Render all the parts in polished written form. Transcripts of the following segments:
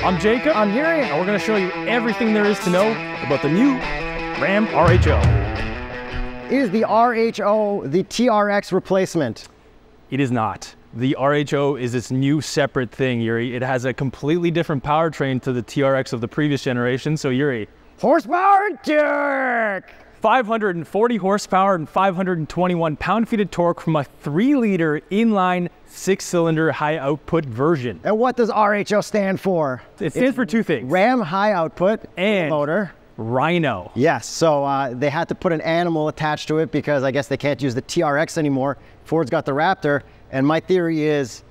I'm Jacob. I'm Yuri. And we're going to show you everything there is to know about the new Ram RHO. Is the RHO the TRX replacement? It is not. The RHO is this new separate thing, Yuri. It has a completely different powertrain to the TRX of the previous generation. So Yuri, Horsepower and torque! 540 horsepower and 521 pound-feet of torque from a 3-liter inline 6-cylinder high-output version. And what does RHO stand for? It stands for two things. Ram high output and motor. Rhino. Yes, so they had to put an animal attached to it because I guess they can't use the TRX anymore. Ford's got the Raptor, and my theory is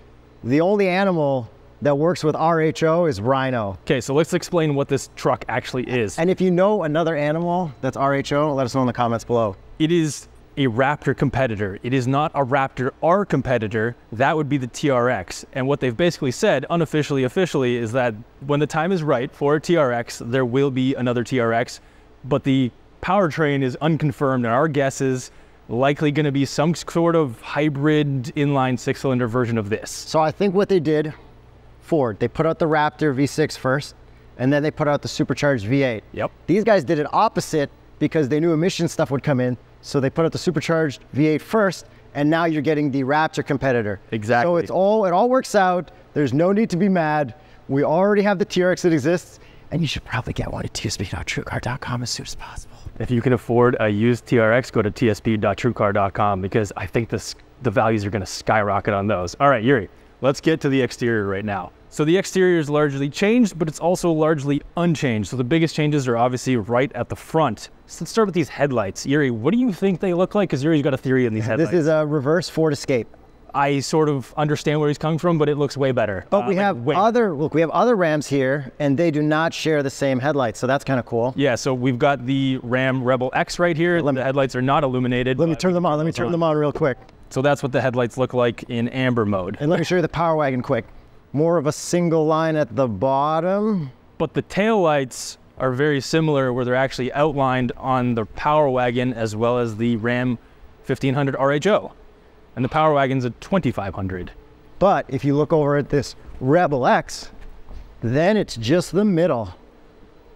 the only animal that works with RHO is Rhino. Okay, so let's explain what this truck actually is. And if you know another animal that's RHO, let us know in the comments below. It is a Raptor competitor. It is not a Raptor R competitor. That would be the TRX. And what they've basically said, unofficially, officially, is that when the time is right for a TRX, there will be another TRX, but the powertrain is unconfirmed, and our guess is likely going to be some sort of hybrid inline 6-cylinder version of this. So I think what they did, Ford, they put out the Raptor V6 first, and then they put out the supercharged V8. Yep. These guys did it opposite because they knew emission stuff would come in, so they put out the supercharged V8 first, and now you're getting the Raptor competitor. Exactly. So it all works out. There's no need to be mad. We already have the TRX that exists, and you should probably get one at tsp.truecar.com as soon as possible. If you can afford a used TRX, go to tsp.truecar.com because I think the values are going to skyrocket on those. All right, Yuri, let's get to the exterior right now. So the exterior is largely changed, but it's also largely unchanged. So the biggest changes are obviously right at the front. So let's start with these headlights. Yuri, what do you think they look like? Because Yuri's got a theory on these headlights. This is a reverse Ford Escape. I sort of understand where he's coming from, but it looks way better. But we have other Rams here, and they do not share the same headlights, so that's kind of cool. Yeah, so we've got the Ram Rebel X right here. The headlights are not illuminated. Let me turn them on. Let me turn them on real quick. So that's what the headlights look like in amber mode. And let me show you the Power Wagon quick. More of a single line at the bottom. But the taillights are very similar, where they're actually outlined on the Power Wagon as well as the Ram 1500 RHO. And the Power Wagon's a 2500. But if you look over at this Rebel X, then it's just the middle.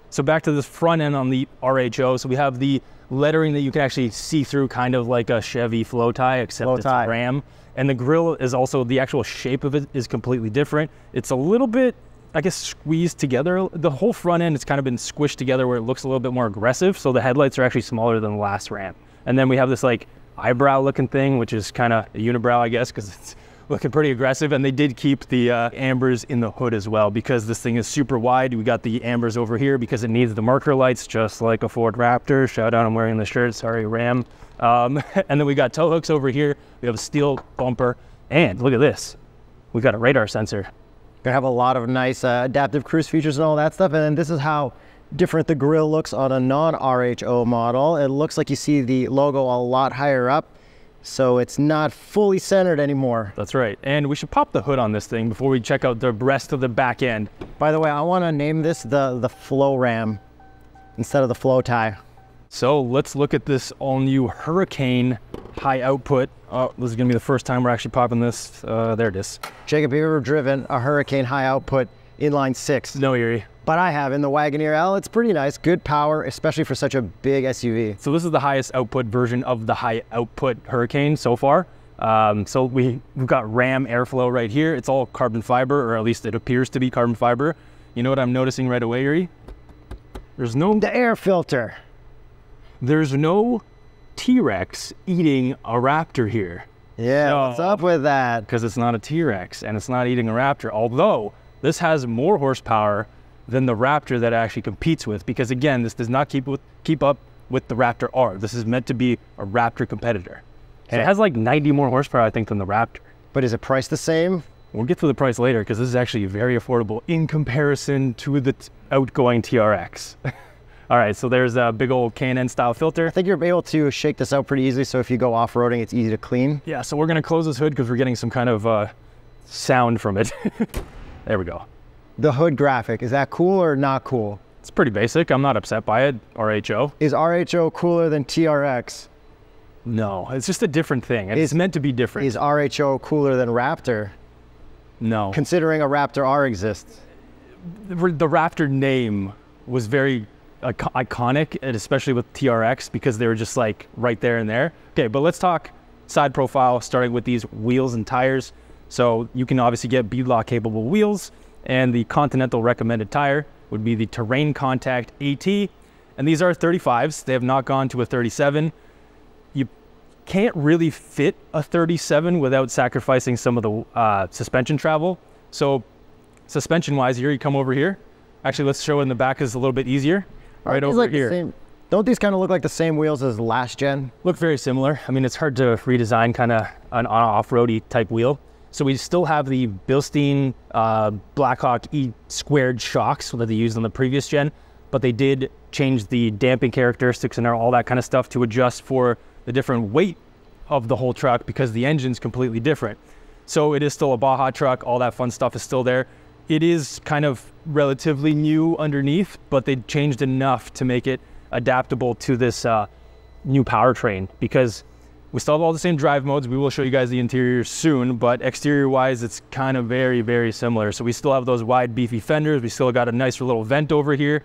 So back to this front end on the RHO. So we have the lettering that you can actually see through, kind of like a Chevy flow tie, except it's Ram. And the grille is also, the actual shape of it is completely different. It's a little bit, I guess, squeezed together. The whole front end has kind of been squished together where it looks a little bit more aggressive. So the headlights are actually smaller than the last Ram. And then we have this like eyebrow looking thing, which is kind of a unibrow, I guess, because it's looking pretty aggressive. And they did keep the ambers in the hood as well, because this thing is super wide. We got the ambers over here because it needs the marker lights, just like a Ford Raptor. Shout out, I'm wearing the shirt, sorry, Ram. And then we got tow hooks over here. We have a steel bumper, and look at this. We got a radar sensor. Gonna have a lot of nice adaptive cruise features and all that stuff. And then this is how different the grille looks on a non-RHO model. It looks like you see the logo a lot higher up, so it's not fully centered anymore. That's right. And we should pop the hood on this thing before we check out the rest of the back end. By the way, I want to name this the Flow Ram instead of the Flow Tie. So let's look at this all-new Hurricane high output. Oh, this is gonna be the first time we're actually popping this. There it is. Jacob, have you ever driven a Hurricane high output inline 6? No, Yuri. But I have in the Wagoneer L. It's pretty nice, good power, especially for such a big SUV. So this is the highest output version of the high output Hurricane so far. So we've got Ram airflow right here. It's all carbon fiber, or at least it appears to be carbon fiber. You know what I'm noticing right away, Yuri? There's the air filter. There's no T-Rex eating a Raptor here. Yeah, what's up with that? Because it's not a T-Rex and it's not eating a Raptor, although this has more horsepower than the Raptor that it actually competes with, because again, this does not keep up with the Raptor R. This is meant to be a Raptor competitor. And it has like 90 more horsepower, I think, than the Raptor. But is it priced the same? We'll get to the price later, because this is actually very affordable in comparison to the outgoing TRX. All right, so there's a big old K&N style filter. I think you're able to shake this out pretty easily, so if you go off-roading, it's easy to clean. Yeah, so we're gonna close this hood because we're getting some kind of sound from it. There we go. The hood graphic, is that cool or not cool? It's pretty basic. I'm not upset by it. RHO. Is RHO cooler than TRX? No, it's just a different thing. It's meant to be different. Is RHO cooler than Raptor? No. Considering a Raptor R exists. the Raptor name was very iconic, and especially with TRX, because they were just like right there and there. Okay, but let's talk side profile, starting with these wheels and tires. So you can obviously get beadlock capable wheels, and the Continental recommended tire would be the Terrain Contact AT. And these are 35s. They have not gone to a 37. You can't really fit a 37 without sacrificing some of the suspension travel. So suspension wise, here you come over here. Actually, let's show in the back is a little bit easier. Right over like here. Don't these kind of look like the same wheels as last gen? Look very similar. I mean, it's hard to redesign kind of an off-roady type wheel. So we still have the Bilstein Blackhawk E squared shocks that they used on the previous gen, but they did change the damping characteristics and all that kind of stuff to adjust for the different weight of the whole truck, because the engine's completely different. So it is still a Baja truck. All that fun stuff is still there. It is kind of relatively new underneath, but they changed enough to make it adaptable to this new powertrain, because we still have all the same drive modes. We will show you guys the interior soon, but exterior wise, it's kind of very, very similar. So we still have those wide, beefy fenders. We still got a nice little vent over here.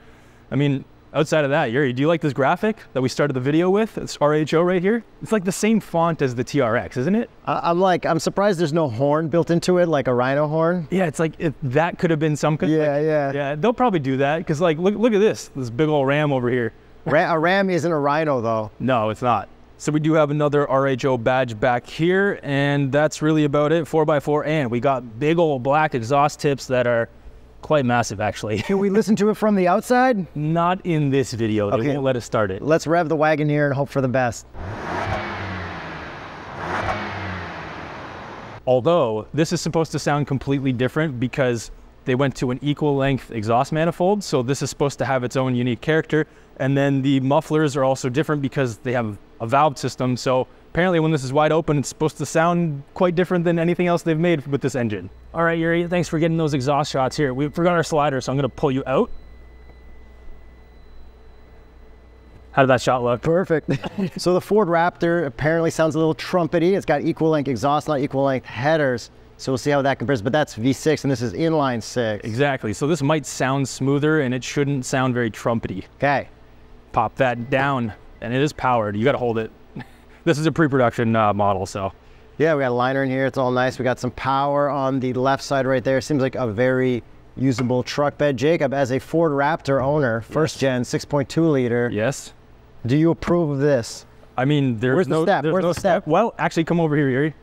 I mean, outside of that, Yuri, do you like this graphic that we started the video with? It's RHO right here. It's like the same font as the TRX, isn't it? I'm surprised there's no horn built into it, like a rhino horn. Yeah, it's like that could have been some. Yeah, they'll probably do that, because like look at this big old Ram over here. A Ram isn't a rhino though. No, it's not. So we do have another RHO badge back here, and that's really about it. 4x4, and we got big old black exhaust tips that are quite massive, actually. Can we listen to it from the outside? Not in this video. They won't let us start it. Let's rev the Wagoneer and hope for the best. Although this is supposed to sound completely different because they went to an equal length exhaust manifold. So this is supposed to have its own unique character. And then the mufflers are also different because they have a valve system. So apparently when this is wide open, it's supposed to sound quite different than anything else they've made with this engine. All right, Yuri, thanks for getting those exhaust shots here. We forgot our slider, so I'm gonna pull you out. How did that shot look? Perfect. So the Ford Raptor apparently sounds a little trumpety. It's got equal length exhaust, not equal length headers. So we'll see how that compares, but that's V6 and this is inline 6. Exactly, so this might sound smoother and it shouldn't sound very trumpety. Okay. Pop that down, and it is powered. You gotta hold it. This is a pre-production model, so. Yeah, we got a liner in here, it's all nice. We got some power on the left side right there. Seems like a very usable truck bed. Jacob, as a Ford Raptor owner, first gen, 6.2 liter. Yes. Do you approve of this? I mean, there's no step. Well, actually, come over here, Yuri.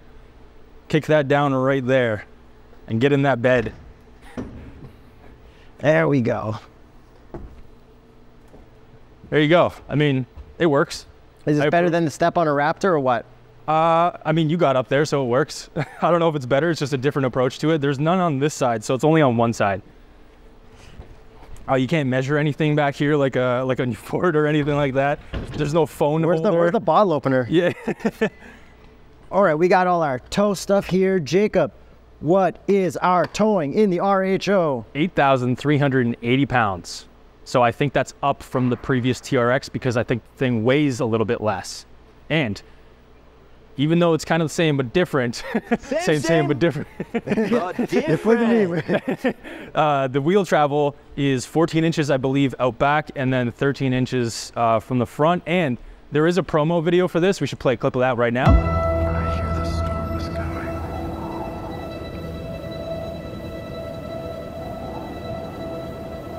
Kick that down right there and get in that bed. There we go. There you go. I mean, it works. Is it better than the step on a Raptor or what? I mean, you got up there, so it works. I don't know if it's better. It's just a different approach to it. There's none on this side, so it's only on one side. Oh, you can't measure anything back here like a Ford or anything like that. There's no phone holder. Where's the bottle opener? Yeah. All right, we got all our tow stuff here. Jacob, what is our towing in the RHO? 8,380 pounds. So I think that's up from the previous TRX because I think the thing weighs a little bit less. And even though it's kind of the same but different, same but different. The wheel travel is 14 inches, I believe, out back, and then 13 inches from the front. And there is a promo video for this. We should play a clip of that right now. I hear the storm is coming.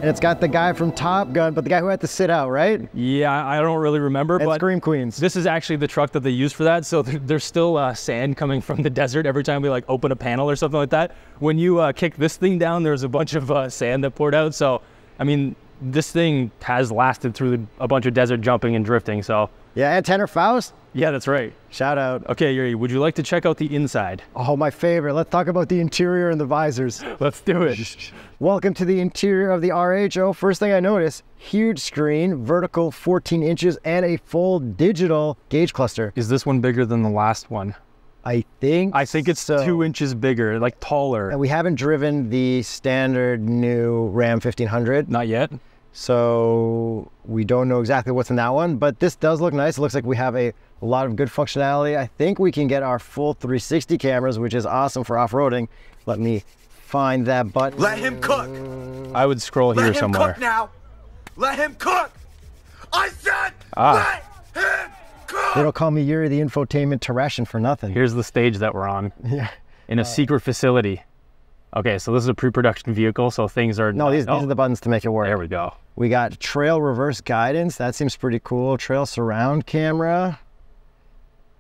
And it's got the guy from Top Gun, but the guy who had to sit out, right? Yeah, I don't really remember. And but Scream Queens. This is actually the truck that they use for that. So there's still sand coming from the desert every time we like open a panel or something like that. When you kick this thing down, there's a bunch of sand that poured out. So, I mean, this thing has lasted through a bunch of desert jumping and drifting, so. Yeah, and Tanner Faust. Yeah, that's right. Shout out. Okay, Yuri, would you like to check out the inside? Oh, my favorite. Let's talk about the interior and the visors. Let's do it. Welcome to the interior of the RHO. First thing I noticed, huge screen, vertical 14 inches, and a full digital gauge cluster. Is this one bigger than the last one? I think it's so. 2 inches bigger, like taller. And we haven't driven the standard new Ram 1500. Not yet. So we don't know exactly what's in that one, but this does look nice. It looks like we have a lot of good functionality. I think we can get our full 360 cameras, which is awesome for off-roading. Let me find that button. Let him cook. I would scroll here Let him somewhere. cook now. Let him cook. I said, Ah. let him cook. They don't call me Yuri the infotainment Terrestian for nothing. Here's the stage that we're on. Yeah. In a secret facility. Okay, so this is a pre-production vehicle, so things are... No, these are the buttons to make it work. There we go. We got trail reverse guidance. That seems pretty cool. Trail surround camera.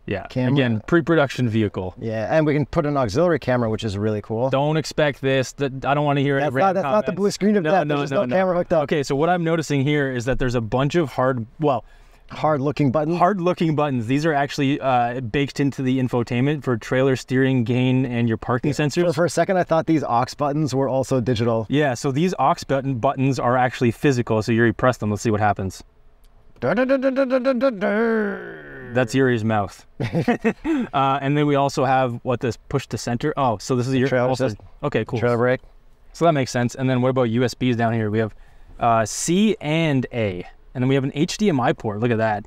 Yeah, Camera. again, pre-production vehicle. Yeah, and we can put an auxiliary camera, which is really cool. Don't expect this. I don't want to hear That's it. not the blue screen of death. There's no camera hooked up. Okay, so what I'm noticing here is that there's a bunch of hard-looking buttons. hard-looking buttons. These are actually baked into the infotainment for trailer steering, gain, and your parking sensors. For a second, I thought these aux buttons were also digital. Yeah, so these aux buttons are actually physical. So Yuri, press them. Let's see what happens. That's Yuri's mouth. And then we also have this push to center. Oh, so this is your trailer also, assist. okay, cool. Trailer brake. So that makes sense. And then what about USBs down here? We have C and A. And then we have an HDMI port. Look at that.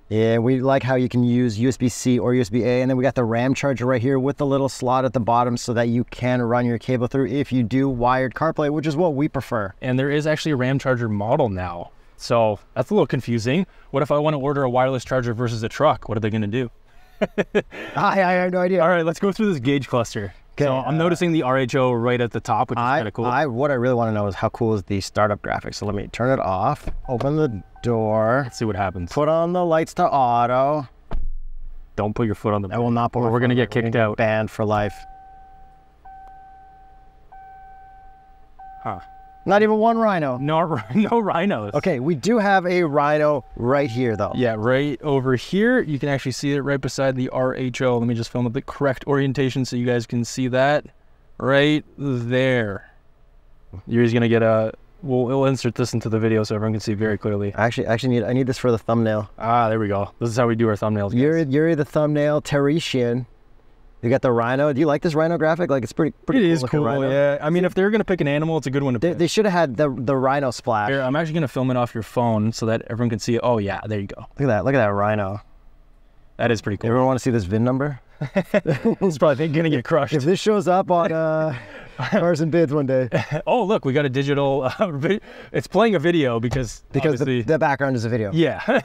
Yeah, we like how you can use USB-C or USB-A. And then we got the RAM charger right here with the little slot at the bottom so that you can run your cable through if you do wired CarPlay, which is what we prefer. And there is actually a RAM charger model now. So that's a little confusing. What if I want to order a wireless charger versus a truck? What are they going to do? I have no idea. All right, let's go through this gauge cluster. Okay, So I'm noticing the RHO right at the top, which is kind of cool. What I really want to know is how cool is the startup graphics. So let me turn it off, open the door, Let's see what happens. put on the lights to auto. Don't put your foot on the I will not put or my we're foot going to on get it. kicked out. Banned for life. Huh. Not even one rhino. No rhinos. Okay, we do have a rhino right here though. Yeah, right over here. You can actually see it right beside the RHO. Let me just film the correct orientation so you guys can see that. Right there. Yuri's going to get we'll insert this into the video so everyone can see very clearly. I need this for the thumbnail. Ah, there we go. This is how we do our thumbnails. Guys. Yuri the thumbnail Terrestian. You got the rhino. Do you like this rhino graphic? Like it's pretty It is looking cool, rhino. yeah. I mean, if they're going to pick an animal, it's a good one to pick. They should have had the rhino splash. Here, I'm actually going to film it off your phone so that everyone can see it. Oh, yeah, there you go. Look at that rhino. That is pretty cool. Everyone want to see this VIN number? It's probably going to get crushed. If this shows up on Cars and Bids one day. Oh, look, we got a digital, it's playing a video because the background is a video. Yeah.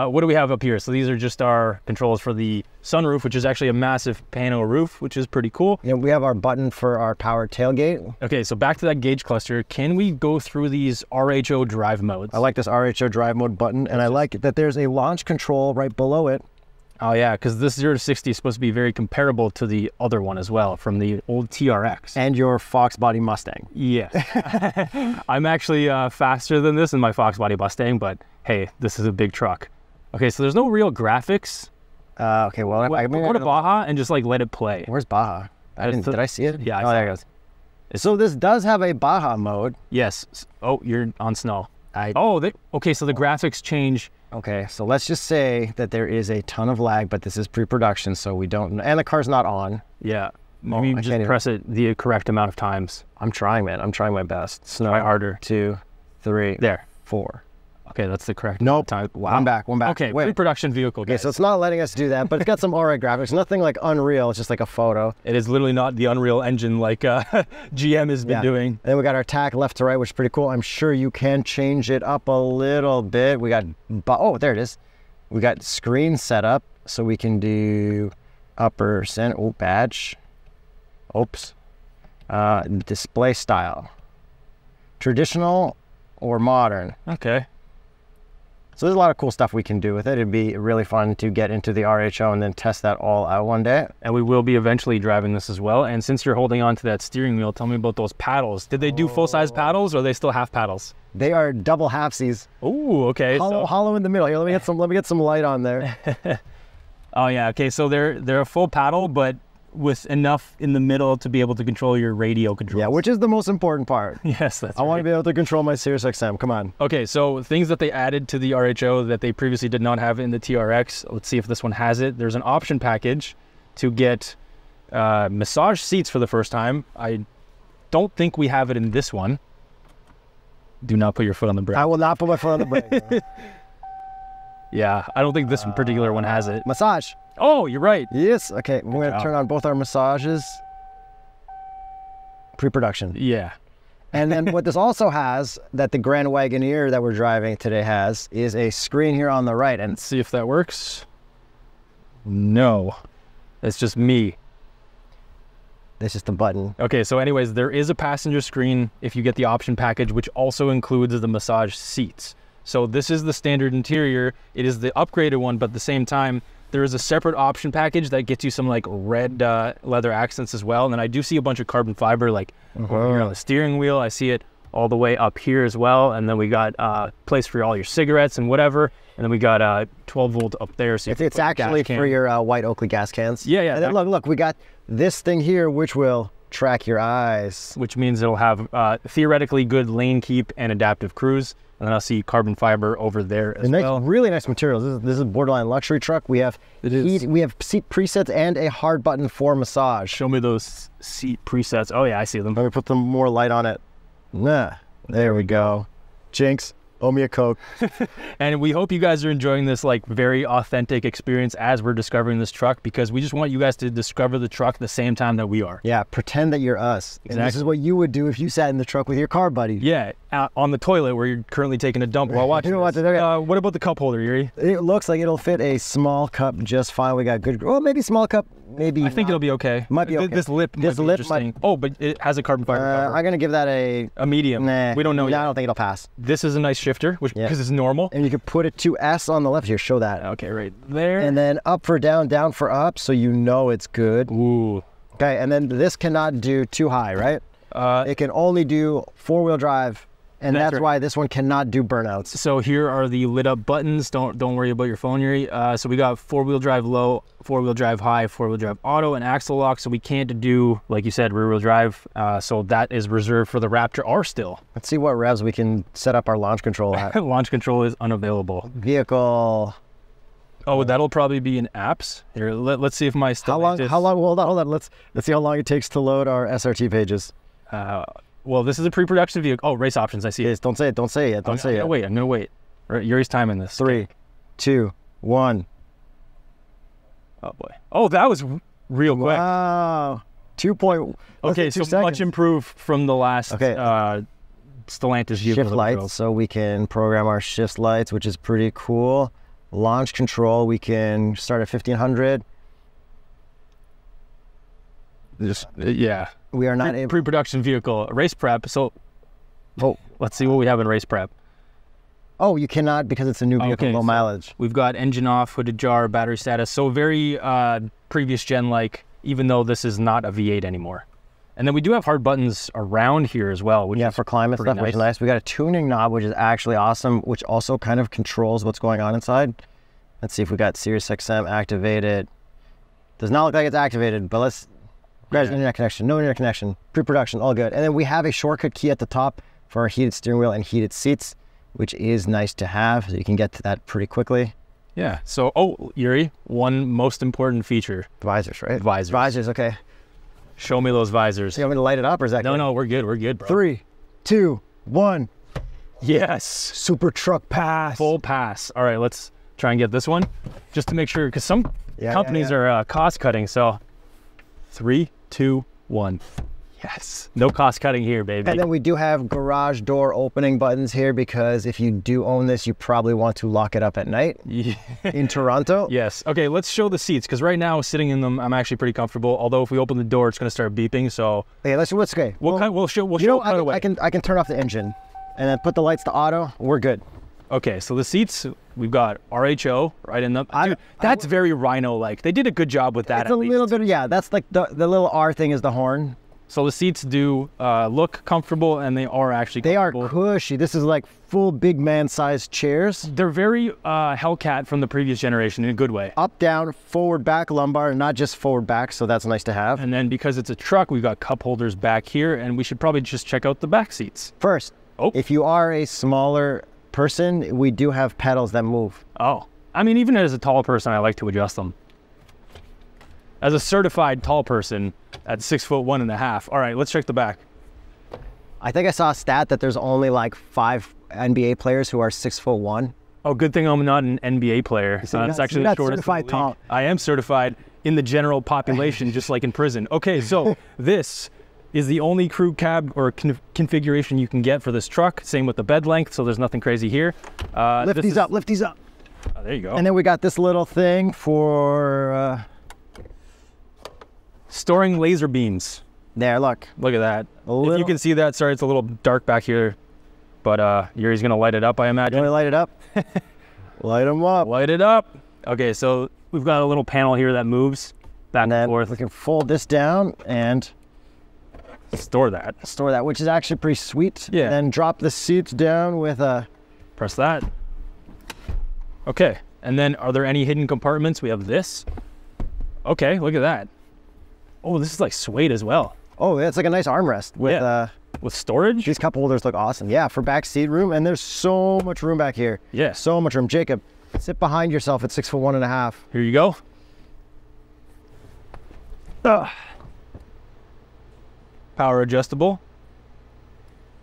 What do we have up here? So these are just our controls for the sunroof, which is actually a massive pano roof, which is pretty cool. Yeah, we have our button for our power tailgate. Okay, so back to that gauge cluster. Can we go through these RHO drive modes? I like this RHO drive mode button, and I like that there's a launch control right below it. Oh yeah, because this 0 to 60 is supposed to be very comparable to the other one as well, from the old TRX. And your Fox body Mustang. Yeah. I'm actually faster than this in my Fox body Mustang, but hey, this is a big truck. Okay, so there's no real graphics. Okay, well, Go to Baja and just like let it play. Where's Baja? Did I see it? Yeah, oh, there it goes. So this does have a Baja mode. Yes. Oh, you're on snow. Okay, so the graphics change. Okay, so let's just say that there is a ton of lag, but this is pre-production, so we don't, and the car's not on. Yeah. Maybe you just press it the correct amount of times. I'm trying, man. I'm trying my best. Snow. Try harder. 2, 3, there. 4. Okay, that's the correct time. Wow. One back. Okay, pre-production vehicle, guys. Okay, so it's not letting us do that, but it's got some alright graphics. Nothing like Unreal, it's just like a photo. It is literally not the Unreal Engine like GM has been doing. And then we got our tack left to right, which is pretty cool. I'm sure you can change it up a little bit. We got, oh, there it is. We got screen set up, so we can do upper center, badge. Oops. Display style. Traditional or modern. Okay. So there's a lot of cool stuff we can do with it. It'd be really fun to get into the RHO and then test that all out one day. And we will be eventually driving this as well. And since you're holding on to that steering wheel, tell me about those paddles. Did they do full-size paddles or are they still half paddles? They are double halfsies. Ooh, okay. Hollow in the middle. Here, let me get some light on there. Oh yeah, okay. So they're a full paddle, but with enough in the middle to be able to control your radio controls. Yeah, which is the most important part. Yes, that's I want to be able to control my Sirius XM. Come on. Okay, so things that they added to the RHO that they previously did not have in the TRX. Let's see if this one has it. There's an option package to get massage seats for the first time. I don't think we have it in this one. Do not put your foot on the brake. I will not put my foot on the brake. Yeah, I don't think this particular one has it. Massage. Oh, you're right. Yes. Okay, we're going to turn on both our massages. Pre-production. Yeah. And then what this also has, that the Grand Wagoneer that we're driving today has, is a screen here on the right. And Let's see if that works. No. It's just me. it's just a button. Okay, so anyways, there is a passenger screen if you get the option package, which also includes the massage seats. So this is the standard interior. It is the upgraded one, but at the same time, there is a separate option package that gets you some like red leather accents as well. And then I do see a bunch of carbon fiber like over here on the steering wheel. I see it all the way up here as well. And then we got place for all your cigarettes and whatever. And then we got 12 volt up there. So It's actually for your white Oakley gas cans. Yeah, yeah. And then look, we got this thing here, which will track your eyes. Which means it'll have theoretically good lane keep and adaptive cruise. And then I'll see carbon fiber over there as well. Really nice materials. This is a borderline luxury truck. We have heat, we have seat presets and a hard button for massage. Show me those seat presets. Oh yeah, I see them. Let me put some more light on it. Nah, there we go. Jinx, owe me a Coke. And we hope you guys are enjoying this like very authentic experience as we're discovering this truck, because we just want you guys to discover the truck the same time that we are. Yeah, pretend that you're us. Exactly. And this is what you would do if you sat in the truck with your car buddy. Yeah, on the toilet where you're currently taking a dump while watching this. What about the cup holder, Yuri? It looks like it'll fit a small cup just fine. We got good, well, maybe small cup, maybe I think it'll be okay. Might be okay. This lip might be interesting. Oh, but it has a carbon fiber cover. I'm going to give that a medium. Nah, we don't know yet. I don't think it'll pass. This is a nice shifter, because it's normal. And you can put it to S on the left here. Show that. Okay, right there. And then up for down, down for up, so you know it's good. Ooh. Okay, and then this cannot do too high, right? It can only do four-wheel drive, and that's why this one cannot do burnouts. So here are the lit up buttons. Don't worry about your phone, Yuri. So we got 4-wheel drive low, 4-wheel drive high, 4-wheel drive auto, and axle lock. So we can't do, like you said, rear-wheel drive. So that is reserved for the Raptor R still. Let's see what revs we can set up our launch control at. Launch control is unavailable. Vehicle. Oh, that'll probably be in apps. Here, let's see if my How long? Hold on. Let's see how long it takes to load our SRT pages. Well, this is a pre-production vehicle. Oh, race options. I see it. Don't say it. Don't say it. Don't say it. I'm gonna wait. Right, Yuri's timing this. 3, 2, 1. Oh boy. Oh, that was real quick. Wow. 2 point. Okay, so much improved from the last Stellantis vehicle. Shift lights, so we can program our shift lights, which is pretty cool. Launch control, we can start at 1500. Yeah. We are not able. Pre-production vehicle, race prep. So, let's see what we have in race prep. Oh, you cannot because it's a new vehicle, low mileage. We've got engine off, hooded jar, battery status. So very previous gen like, even though this is not a V8 anymore. And then we do have hard buttons around here as well. Which is for climate stuff, which is nice. We got a tuning knob, which is actually awesome, which also kind of controls what's going on inside. Let's see if we got Sirius XM activated. Does not look like it's activated, but let's... Guys, internet connection, no internet connection, pre-production, all good. And then we have a shortcut key at the top for our heated steering wheel and heated seats, which is nice to have, so you can get to that pretty quickly. Yeah, so, Yuri, one most important feature. Visors, right? Visors. Visors, okay. Show me those visors. You want me to light it up, or is that good? No, we're good, bro. 3, 2, 1. Yes. Super truck pass. Full pass. All right, let's try and get this one, just to make sure, because some companies are cost cutting, so 3, 2, 1. Yes. No cost cutting here, baby. And then we do have garage door opening buttons here, because if you do own this, you probably want to lock it up at night in Toronto. Yes. Okay, let's show the seats, because right now, sitting in them, I'm actually pretty comfortable. Although if we open the door, it's going to start beeping. So okay, let's okay. We'll show it away. I can turn off the engine, and then put the lights to auto. We're good. Okay, so the seats, we've got RHO right in them. Dude, that's very Rhino-like. They did a good job with that. It's a little bit, yeah. That's like the little R thing is the horn. So the seats do look comfortable, and they are actually comfortable. They are cushy. This is like full big man-sized chairs. They're very Hellcat from the previous generation in a good way. Up, down, forward, back lumbar, not just forward, back, so that's nice to have. And then because it's a truck, we've got cup holders back here, and we should probably just check out the back seats. First, if you are a smaller person, we do have pedals that move. Oh, I mean, even as a tall person, I like to adjust them. As a certified tall person at 6'1.5". All right, let's check the back. I think I saw a stat that there's only like 5 NBA players who are 6'1". Oh, good thing I'm not an NBA player. It's actually the shortest. Certified tall. I am certified in the general population, just like in prison. Okay, so this is the only crew cab or configuration you can get for this truck. Same with the bed length, so there's nothing crazy here. Lift these up, lift these up. Oh, there you go. And then we got this little thing for storing laser beams. there, look. Look at that. If you can see that, sorry, it's a little dark back here, but Yuri's gonna light it up, I imagine. You want to light it up? Light them up. Light it up. Okay, so we've got a little panel here that moves back and forth. We can fold this down and store that. store that, which is actually pretty sweet. Yeah. And then drop the seats down with a... Press that. Okay, and then are there any hidden compartments? We have this. Okay, look at that. Oh, this is like suede as well. Oh, it's like a nice armrest with with storage. these cup holders look awesome. Yeah, for back seat room, and there's so much room back here. Yeah. So much room. Jacob, sit behind yourself at 6'1.5". Here you go. Power adjustable.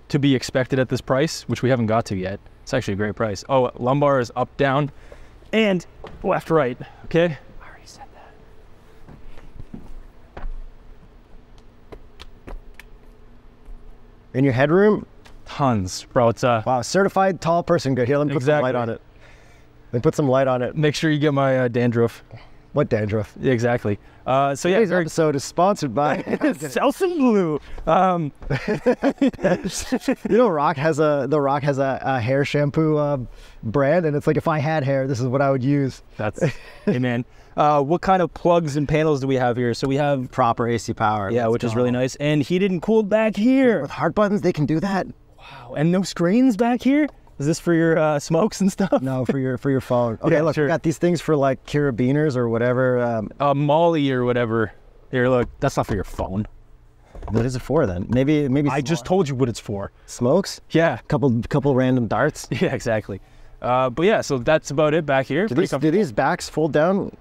To be expected at this price, which we haven't got to yet. It's actually a great price. Oh, lumbar is up, down, and left, right. Okay. I already said that. In your headroom, Tons, bro. It's wow, certified tall person good. Here, let me put some light on it. Let me put some light on it. Make sure you get my dandruff. What dandruff? Yeah, exact. So yeah, Today's episode is sponsored by Selsun Blue. You know, The Rock has a hair shampoo brand, and it's like, if I had hair, this is what I would use. That's, hey man. What kind of plugs and panels do we have here? So we have Proper AC power. yeah, which is really nice, and heated and cooled back here. With heart buttons, they can do that. Wow, and no screens back here. Is this for your smokes and stuff? No, for your phone. Okay, Yeah, look, sure. we got these things for like carabiners or whatever. Molly or whatever. Here, look. That's not for your phone. What is it for then? Maybe I just told you what it's for. smokes. Yeah. Couple random darts. Yeah, exactly. But yeah, so that's about it back here. Do these backs fold down?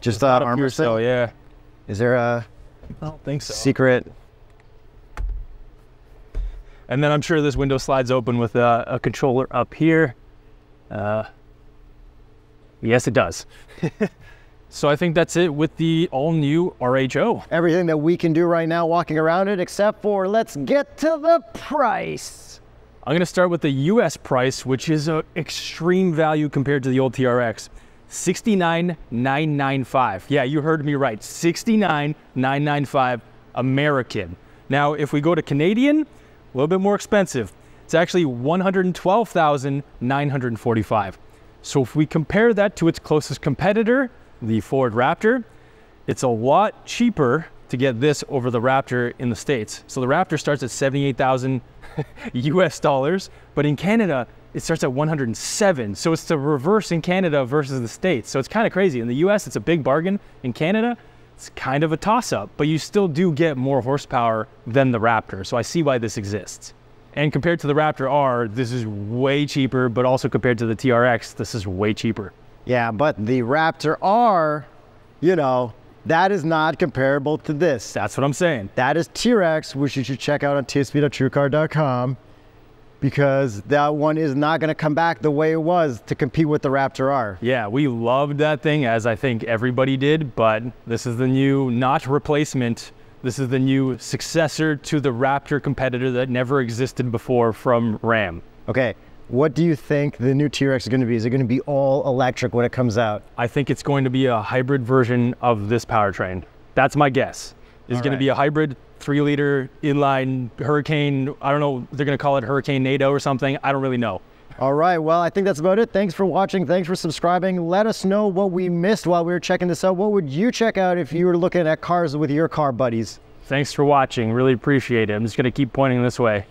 Just armor set? So yeah. Is there a I don't think so. secret? And then I'm sure this window slides open with a controller up here. Yes, it does. So I think that's it with the all-new RHO. Everything that we can do right now walking around it, except for let's get to the price. I'm gonna start with the US price, which is an extreme value compared to the old TRX. $69,995. Yeah, you heard me right. $69,995 American. Now, if we go to Canadian, a little bit more expensive. It's actually $112,945. So if we compare that to its closest competitor, the Ford Raptor, it's a lot cheaper to get this over the Raptor in the States. So the Raptor starts at 78,000 US dollars, but in Canada, it starts at 107. So it's the reverse in Canada versus the States. So it's kind of crazy. In the US, it's a big bargain. In Canada, it's kind of a toss-up, but you still do get more horsepower than the Raptor. So I see why this exists. And compared to the Raptor R, this is way cheaper, but also compared to the TRX, this is way cheaper. Yeah, but the Raptor R, you know, that is not comparable to this. That's what I'm saying. That is TRX, which you should check out on tsp.truecar.com, because that one is not going to come back the way it was to compete with the Raptor R. Yeah, we loved that thing, as I think everybody did, but this is the new, not replacement, this is the new successor to the Raptor competitor that never existed before from Ram. Okay, what do you think the new TRX is going to be? Is it going to be all electric when it comes out? I think it's going to be a hybrid version of this powertrain. That's my guess. It's going to be a hybrid 3-liter inline Hurricane. I don't know, they're going to call it Hurricane NATO or something. I don't really know. All right, well, I think that's about it. Thanks for watching. Thanks for subscribing. Let us know what we missed while we were checking this out. What would you check out if you were looking at cars with your car buddies? Thanks for watching. Really appreciate it. I'm just going to keep pointing this way.